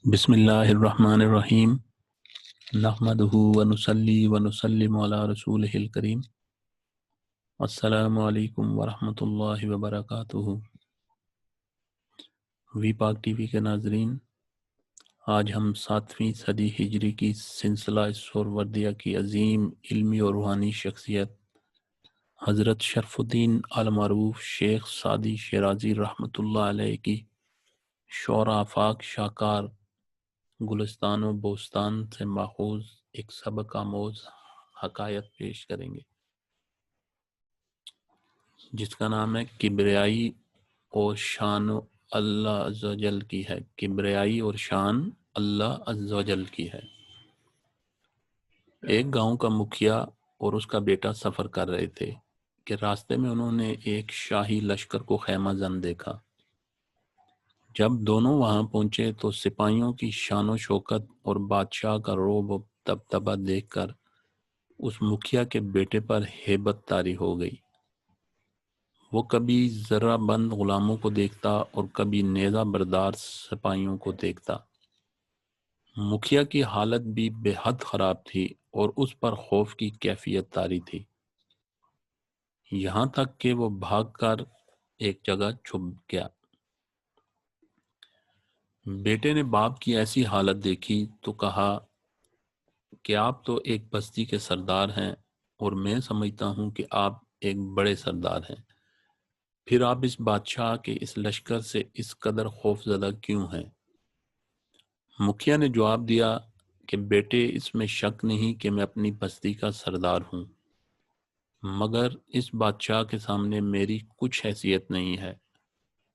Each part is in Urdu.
بسم اللہ الرحمن الرحیم نحمدہ ونصلی ونسلم علی رسولہ الکریم السلام علیکم ورحمۃ اللہ وبرکاتہ۔ وی پاک ٹی وی کے ناظرین، آج ہم 7ویں صدی ہجری کی سلسلہ سہروردیہ کی عظیم علمی اور روحانی شخصیت حضرت شرف الدین المعروف شیخ سعدی شیرازی رحمۃ اللہ علیہ کی شعرا آفاق شاہکار گلستان و بوستان سے ماخوذ ایک سبق آموز حکایت پیش کریں گے، جس کا نام ہے کبریائی اور شان اللہ عز و جل کی ہے۔ کبریائی اور شان اللہ عز و جل کی ہے۔ ایک گاؤں کا مکھیا اور اس کا بیٹا سفر کر رہے تھے کہ راستے میں انہوں نے ایک شاہی لشکر کو خیمہ زن دیکھا۔ جب دونوں وہاں پہنچے تو سپاہیوں کی شان و شوکت اور بادشاہ کا رعب و دبدبہ دیکھ کر اس مکھیا کے بیٹے پر ہیبت طاری ہو گئی۔ وہ کبھی ذرہ بند غلاموں کو دیکھتا اور کبھی نیزہ بردار سپاہیوں کو دیکھتا۔ مکھیا کی حالت بھی بے حد خراب تھی اور اس پر خوف کی کیفیت طاری تھی، یہاں تک کہ وہ بھاگ کر ایک جگہ چھپ گیا۔ بیٹے نے باپ کی ایسی حالت دیکھی تو کہا کہ آپ تو ایک بستی کے سردار ہیں اور میں سمجھتا ہوں کہ آپ ایک بڑے سردار ہیں، پھر آپ اس بادشاہ کے اس لشکر سے اس قدر خوف زدہ کیوں ہیں؟ مکھیا نے جواب دیا کہ بیٹے، اس میں شک نہیں کہ میں اپنی بستی کا سردار ہوں، مگر اس بادشاہ کے سامنے میری کچھ حیثیت نہیں ہے،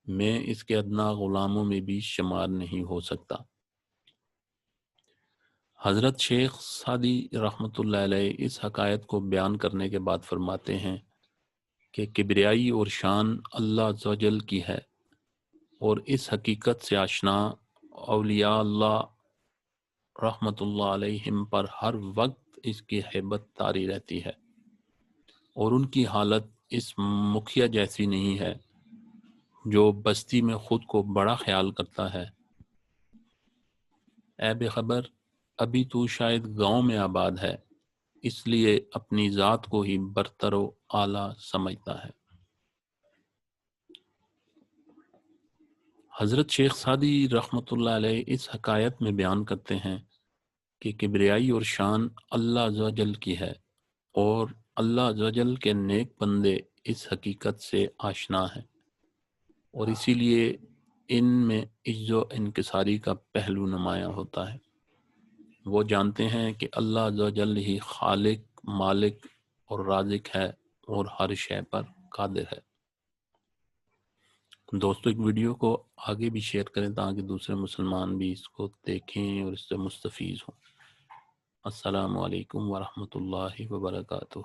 میں اس کے ادنا غلاموں میں بھی شمار نہیں ہو سکتا۔ حضرت شیخ سعدی رحمۃ اللہ علیہ اس حکایت کو بیان کرنے کے بعد فرماتے ہیں کہ کبریائی اور شان اللہ عز و جل کی ہے، اور اس حقیقت سے آشنا اولیاء اللہ رحمۃ اللہ علیہم پر ہر وقت اس کی ہیبت طاری رہتی ہے، اور ان کی حالت اس مکھیا جیسی نہیں ہے جو بستی میں خود کو بڑا خیال کرتا ہے۔ اے بے خبر، ابھی تو شاید گاؤں میں آباد ہے، اس لیے اپنی ذات کو ہی برتر و اعلیٰ سمجھتا ہے۔ حضرت شیخ سعدی رحمۃ اللہ علیہ اس حکایت میں بیان کرتے ہیں کہ کبریائی اور شان اللہ عز و جل کی ہے، اور اللہ عز و جل کے نیک بندے اس حقیقت سے آشنا ہیں، اور اسی لیے ان میں عجز و انکساری کا پہلو نمایاں ہوتا ہے۔ وہ جانتے ہیں کہ اللہ عز و جل ہی خالق، مالک اور رازق ہے اور ہر شے پر قادر ہے۔ دوستو، ایک ویڈیو کو آگے بھی شیئر کریں تاکہ دوسرے مسلمان بھی اس کو دیکھیں اور اس سے مستفیض ہوں۔ السلام علیکم ورحمۃ اللہ وبرکاتہ۔